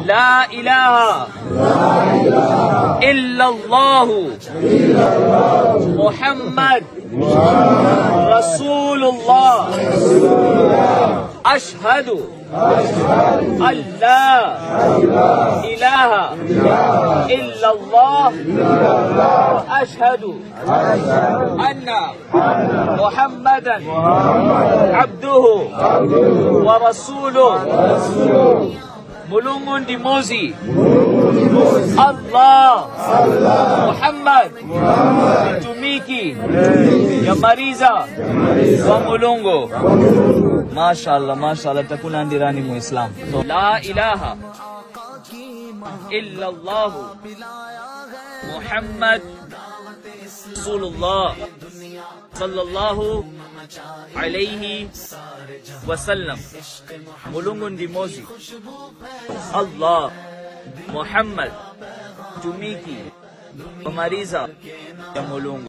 La ilaha illallah Muhammad Rasulullah. Ashhadu an la ilaha illallah. Ashhadu anna Muhammadan abduhu wa rasuluh. Mulungun di Mozi Allah Muhammad Tumiki ya Mariza wa Mulungu. Mashallah, mashallah, takuna ndirani Muislam. So, la ilaha illallah Muhammad Rasulullah sallallahu alayhi wasallam. Mulungun di Mozi Allah Muhammad Tumiki Mariza ya Mulungu.